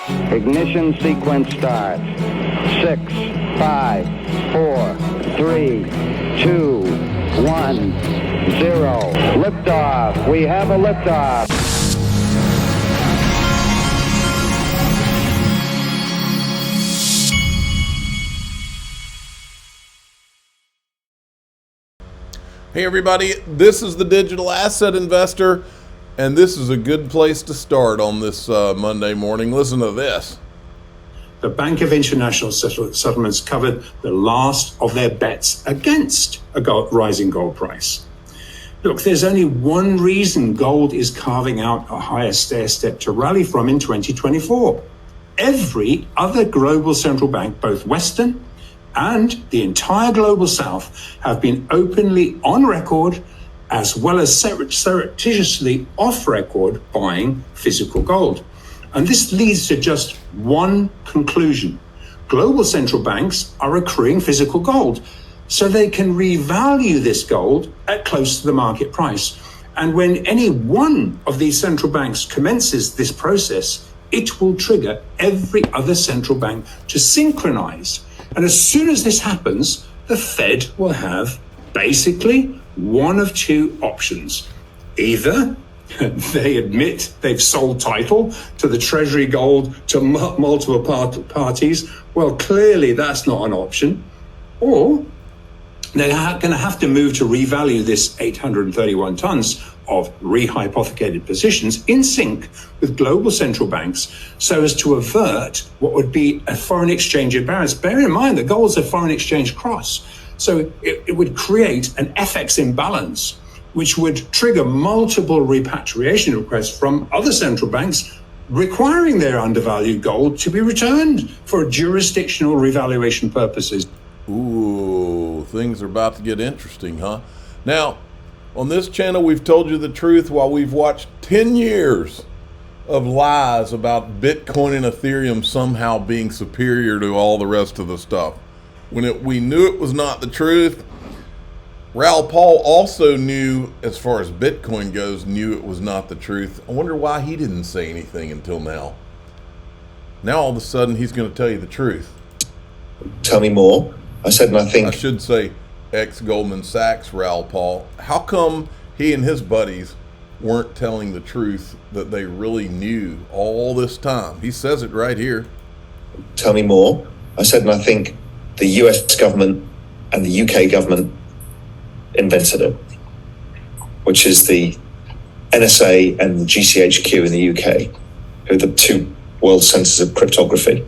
Ignition sequence start. 6, 5, 4, 3, 2, 1, 0. Liftoff. We have a liftoff. Hey everybody, this is the Digital Asset Investor, and this is a good place to start on this Monday morning. Listen to this. The Bank of International Settlements covered the last of their bets against a rising gold price. Look, there's only one reason gold is carving out a higher stair step to rally from in 2024. Every other global central bank, both Western and the entire global South, have been openly on record as well as surreptitiously off record buying physical gold. And this leads to just one conclusion. Global central banks are accruing physical gold so they can revalue this gold at close to the market price. And when any one of these central banks commences this process, it will trigger every other central bank to synchronize. And as soon as this happens, the Fed will have basically one of two options. Either they admit they've sold title to the Treasury gold to multiple parties. Well, clearly that's not an option. Or they're going to have to move to revalue this 831 tons of rehypothecated positions in sync with global central banks so as to avert what would be a foreign exchange imbalance. Bear in mind that gold's a foreign exchange cross. So it would create an FX imbalance, which would trigger multiple repatriation requests from other central banks requiring their undervalued gold to be returned for jurisdictional revaluation purposes. Ooh, things are about to get interesting, huh? Now, on this channel, we've told you the truth while we've watched 10 years of lies about Bitcoin and Ethereum somehow being superior to all the rest of the stuff. When we knew it was not the truth, Raoul Pal also knew, as far as Bitcoin goes, knew it was not the truth. I wonder why he didn't say anything until now. Now all of a sudden he's going to tell you the truth. Tell me more. I said, and I think I should say ex-Goldman Sachs Raoul Pal. How come he and his buddies weren't telling the truth that they really knew all this time? He says it right here. Tell me more. I said, and I think the US government and the UK government invented it, which is the NSA and the GCHQ in the UK, who are the two world centers of cryptography.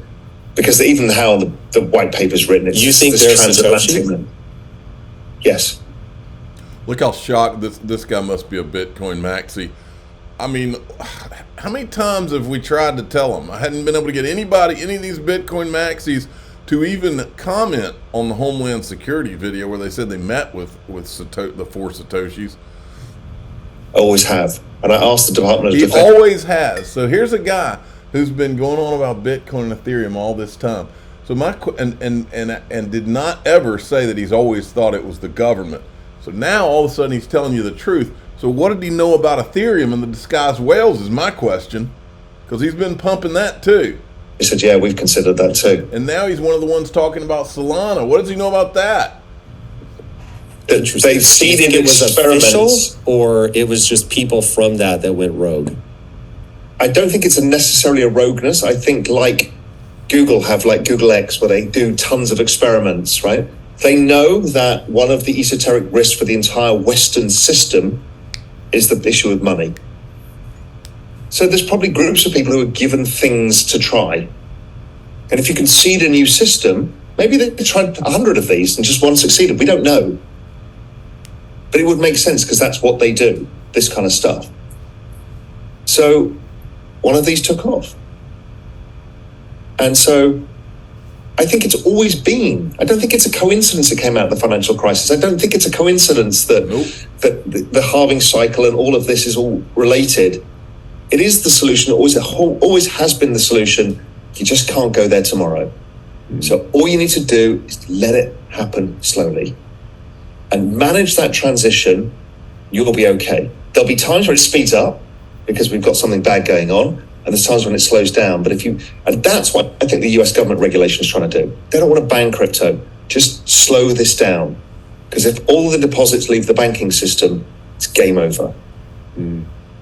Because even how the white paper's written, it's you think this there's transatlantic. Yes. Look how shocked this guy must be a Bitcoin maxi. I mean, how many times have we tried to tell him? I hadn't been able to get any of these Bitcoin maxis to even comment on the Homeland Security video where they said they met with the four Satoshis. I always have. And I asked the Department of Defense. He always has. So here's a guy who's been going on about Bitcoin and Ethereum all this time. So and did not ever say that he's always thought it was the government. So now all of a sudden he's telling you the truth. So what did he know about Ethereum and the disguised whales is my question, because he's been pumping that too. He said, yeah, we've considered that too. And now he's one of the ones talking about Solana. What does he know about that? They've seeded it was experiments. official, or it was just people from that went rogue? I don't think it's necessarily a rogueness. I think like Google have like Google X, where they do tons of experiments, right? They know that one of the esoteric risks for the entire Western system is the issue of money. So there's probably groups of people who are given things to try. And if you can seed a new system, maybe they tried 100 of these and just one succeeded. We don't know. But it would make sense because that's what they do, this kind of stuff. So one of these took off. And so I think it's always been. I don't think it's a coincidence it came out of the financial crisis. I don't think it's a coincidence that, that the halving cycle and all of this is all related. It is the solution. Always has been the solution. You just can't go there tomorrow. So all you need to do is let it happen slowly and manage that transition. You'll be okay. There'll be times where it speeds up because we've got something bad going on, and there's times when it slows down. But and that's what I think the US government regulation is trying to do. They don't want to ban crypto. Just slow this down. Because if all the deposits leave the banking system, it's game over.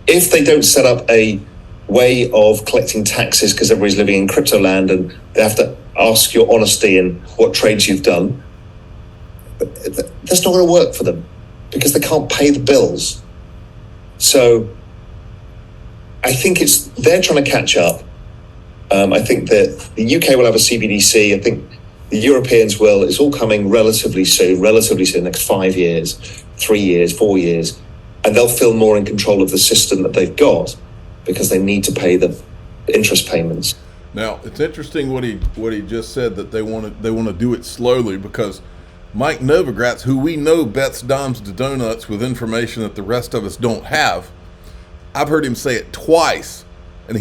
If they don't set up a way of collecting taxes because everybody's living in crypto land and they have to ask your honesty in what trades you've done, that's not going to work for them because they can't pay the bills. So I think they're trying to catch up. I think that the UK will have a CBDC. I think the Europeans will. It's all coming relatively soon, next 5 years, 3 years, 4 years. And they'll feel more in control of the system that they've got because they need to pay the interest payments. Now, it's interesting what he just said, that they want to do it slowly, because Mike Novogratz, who we know bets dimes to donuts with information that the rest of us don't have, I've heard him say it twice. And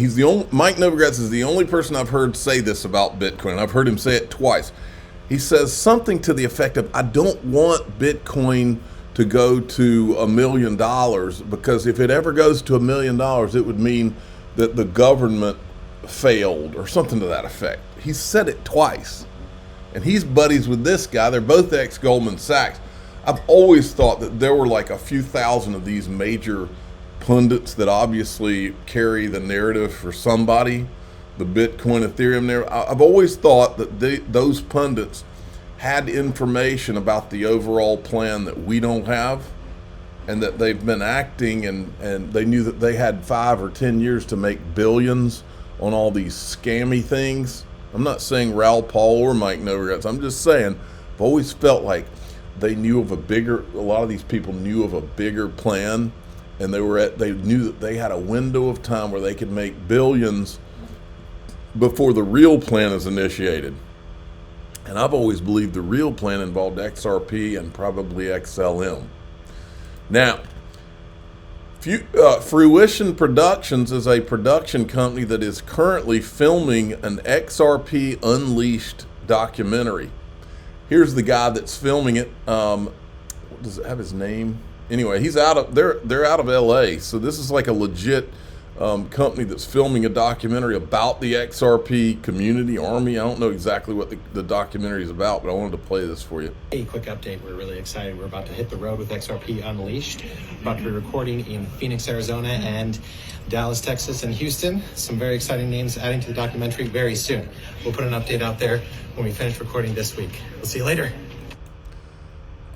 Mike Novogratz is the only person I've heard say this about Bitcoin. I've heard him say it twice. He says something to the effect of, I don't want Bitcoin to go to $1 million, because if it ever goes to $1 million, it would mean that the government failed, or something to that effect. He said it twice. And he's buddies with this guy. They're both ex-Goldman Sachs. I've always thought that there were like a few thousand of these major pundits that obviously carry the narrative for somebody, the Bitcoin, Ethereum narrative. I've always thought that those pundits had information about the overall plan that we don't have, and that they've been acting, and they knew that they had 5 or 10 years to make billions on all these scammy things. I'm not saying Raoul Pal or Mike Novogratz. I'm just saying I've always felt like they knew of a lot of these people knew of a bigger plan, and they knew that they had a window of time where they could make billions before the real plan is initiated. And I've always believed the real plan involved XRP and probably XLM. Now, Fruition Productions is a production company that is currently filming an XRP Unleashed documentary. Here's the guy that's filming it. Does it have his name? Anyway, they're out of LA, so this is like a legit company that's filming a documentary about the XRP community army. I don't know exactly what the documentary is about, but I wanted to play this for you. A quick update. We're really excited. We're about to hit the road with XRP Unleashed. We're about to be recording in Phoenix, Arizona, and Dallas, Texas, and Houston. Some very exciting names adding to the documentary very soon. We'll put an update out there when we finish recording this week. We'll see you later.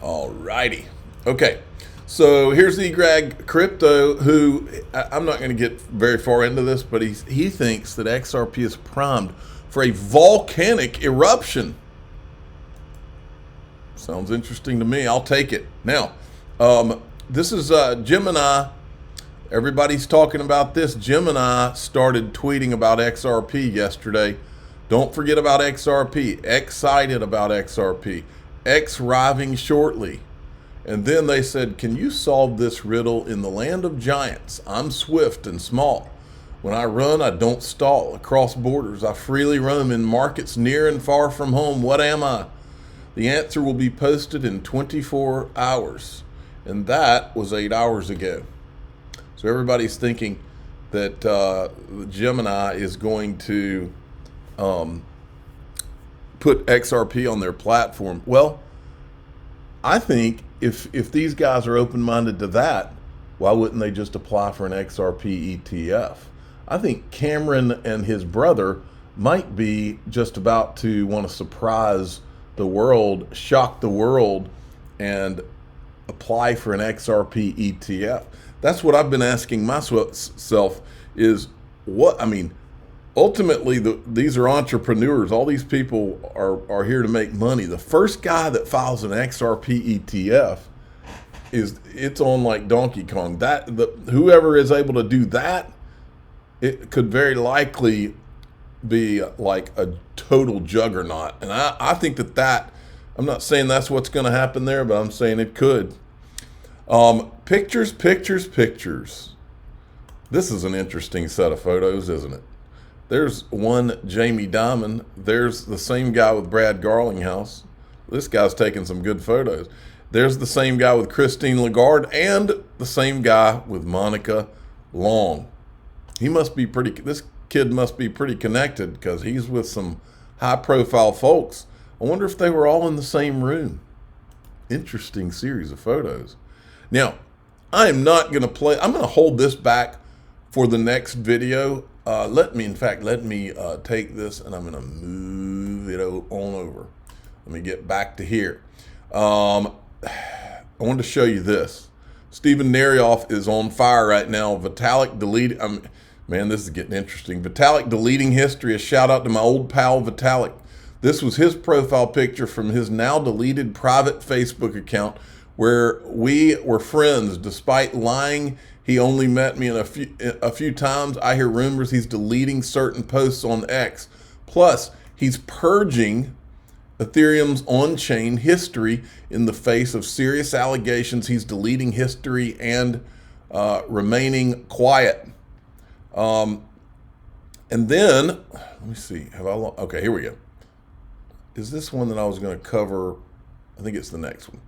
All righty. Okay. So here's the Greg Crypto, who I'm not going to get very far into this, but he thinks that XRP is primed for a volcanic eruption. Sounds interesting to me. I'll take it. Now, this is Gemini. Everybody's talking about this. Gemini started tweeting about XRP yesterday. Don't forget about XRP. Excited about XRP. X arriving shortly. And then they said, can you solve this riddle? In the land of giants, I'm swift and small. When I run, I don't stall. Across borders, I freely roam. In markets near and far from home, what am I? The answer will be posted in 24 hours. And that was 8 hours ago. So everybody's thinking that Gemini is going to put XRP on their platform. Well, I think if these guys are open-minded to that, why wouldn't they just apply for an XRP ETF? I think Cameron and his brother might be just about to want to surprise the world, shock the world, and apply for an XRP ETF. That's what I've been asking myself is ultimately, these are entrepreneurs. All these people are here to make money. The first guy that files an XRP ETF it's on like Donkey Kong. Whoever is able to do that, it could very likely be like a total juggernaut. And I think that I'm not saying that's what's going to happen there, but I'm saying it could. Pictures. This is an interesting set of photos, isn't it? There's one Jamie Dimon. There's the same guy with Brad Garlinghouse. This guy's taking some good photos. There's the same guy with Christine Lagarde and the same guy with Monica Long. He must be pretty. This kid must be pretty connected because he's with some high-profile folks. I wonder if they were all in the same room. Interesting series of photos. Now, I am not going to play. I'm going to hold this back for the next video. Let me take this and I'm going to move it on over. Let me get back to here. I wanted to show you this. Stephen Narioff is on fire right now. Vitalik deleted. Man, this is getting interesting. Vitalik deleting history. A shout out to my old pal Vitalik. This was his profile picture from his now deleted private Facebook account where we were friends. Despite lying, he only met me in a few times. I hear rumors he's deleting certain posts on X. Plus, he's purging Ethereum's on-chain history in the face of serious allegations. He's deleting history and remaining quiet. And then, let me see. Okay, here we go. Is this one that I was going to cover? I think it's the next one.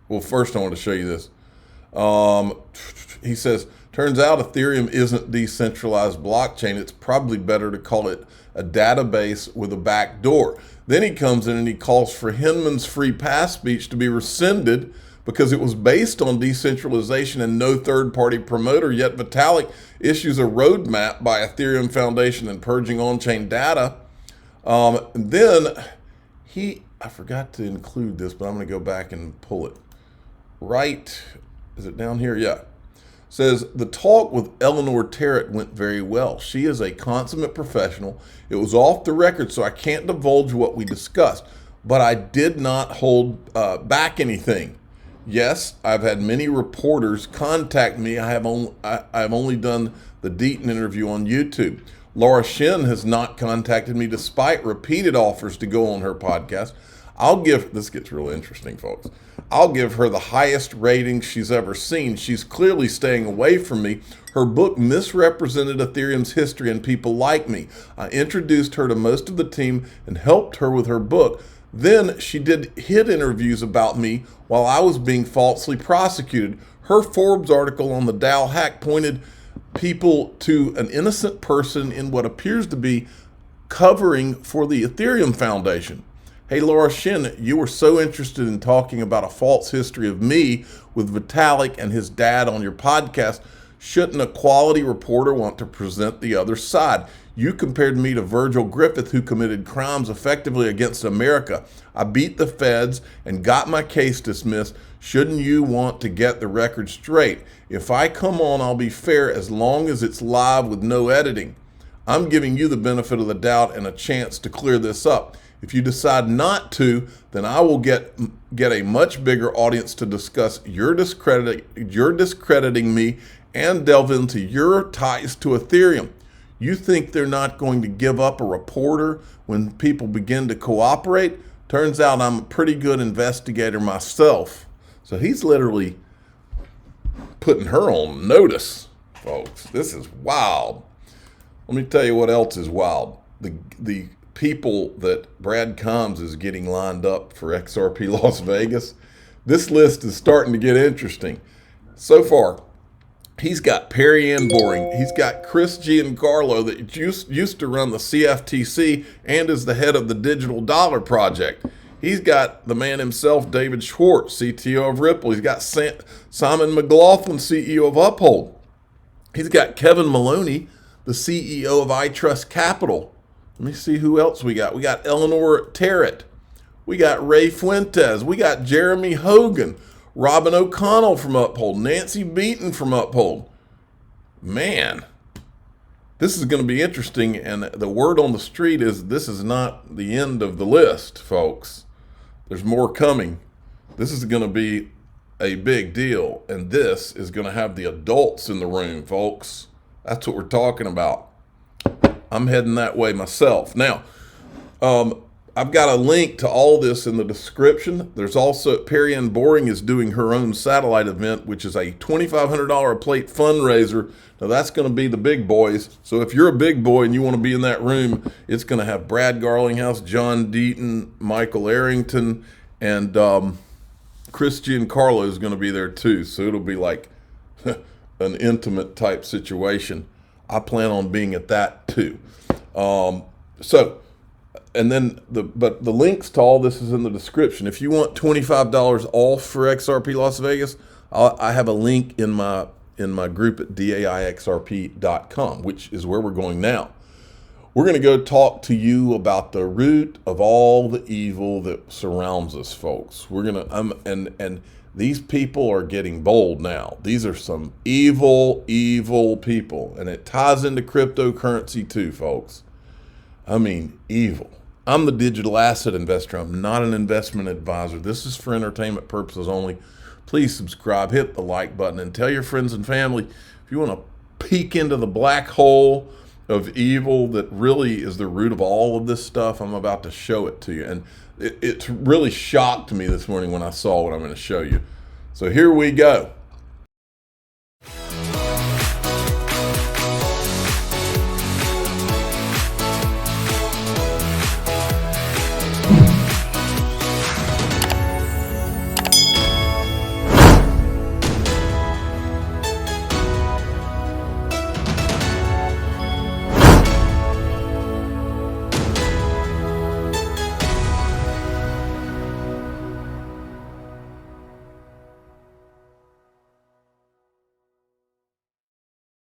Well, first I want to show you this. He says, turns out Ethereum isn't decentralized blockchain. It's probably better to call it a database with a back door. Then he comes in and he calls for Hinman's free pass speech to be rescinded because it was based on decentralization and no third-party promoter. Yet Vitalik issues a roadmap by Ethereum Foundation and purging on-chain data. Then I forgot to include this, but I'm going to go back and pull it. Right, is it down here? Yeah. Says, the talk with Eleanor Terrett went very well. She is a consummate professional. It was off the record, so I can't divulge what we discussed, but I did not hold back anything. Yes, I've had many reporters contact me. I've only done the Deaton interview on YouTube. Laura Shin has not contacted me despite repeated offers to go on her podcast. This gets real interesting, folks. I'll give her the highest rating she's ever seen. She's clearly staying away from me. Her book misrepresented Ethereum's history and people like me. I introduced her to most of the team and helped her with her book. Then she did hit interviews about me while I was being falsely prosecuted. Her Forbes article on the Dow hack pointed people to an innocent person in what appears to be covering for the Ethereum Foundation. Hey, Laura Shin, you were so interested in talking about a false history of me with Vitalik and his dad on your podcast. Shouldn't a quality reporter want to present the other side? You compared me to Virgil Griffith, who committed crimes effectively against America. I beat the feds and got my case dismissed. Shouldn't you want to get the record straight? If I come on, I'll be fair as long as it's live with no editing. I'm giving you the benefit of the doubt and a chance to clear this up. If you decide not to, then I will get a much bigger audience to discuss your discrediting me and delve into your ties to Ethereum. You think they're not going to give up a reporter when people begin to cooperate? Turns out I'm a pretty good investigator myself. So he's literally putting her on notice, folks. This is wild. Let me tell you what else is wild. The people that Brad Combs is getting lined up for XRP Las Vegas. This list is starting to get interesting. So far, he's got Perry Ann Boring. He's got Chris Giancarlo that used to run the CFTC and is the head of the Digital Dollar Project. He's got the man himself, David Schwartz, CTO of Ripple. He's got Simon McLaughlin, CEO of Uphold. He's got Kevin Maloney, the CEO of iTrustCapital. Let me see who else we got. We got Eleanor Terrett. We got Ray Fuentes. We got Jeremy Hogan, Robin O'Connell from Uphold, Nancy Beaton from Uphold. Man, this is going to be interesting. And the word on the street is this is not the end of the list, folks. There's more coming. This is going to be a big deal. And this is going to have the adults in the room, folks. That's what we're talking about. I'm heading that way myself. Now, I've got a link to all this in the description. There's also, Perry Ann Boring is doing her own satellite event, which is a $2,500 a plate fundraiser. Now, that's going to be the big boys. So if you're a big boy and you want to be in that room, it's going to have Brad Garlinghouse, John Deaton, Michael Arrington, and Chris Giancarlo is going to be there too. So it'll be like an intimate type situation. I plan on being at that too. And then the links to all this is in the description. If you want $25 off for XRP Las Vegas, I have a link in my group at daixrp.com, which is where we're going now. We're going to go talk to you about the root of all the evil that surrounds us, folks. We're going to and these people are getting bold now. These are some evil people, and it ties into cryptocurrency too, folks. I mean, evil. I'm the digital asset investor. I'm not an investment advisor. This is for entertainment purposes only. Please subscribe, hit the like button, and tell your friends and family if you want to peek into the black hole of evil that really is the root of all of this stuff. I'm about to show it to you. And it really shocked me this morning when I saw what I'm going to show you. So here we go.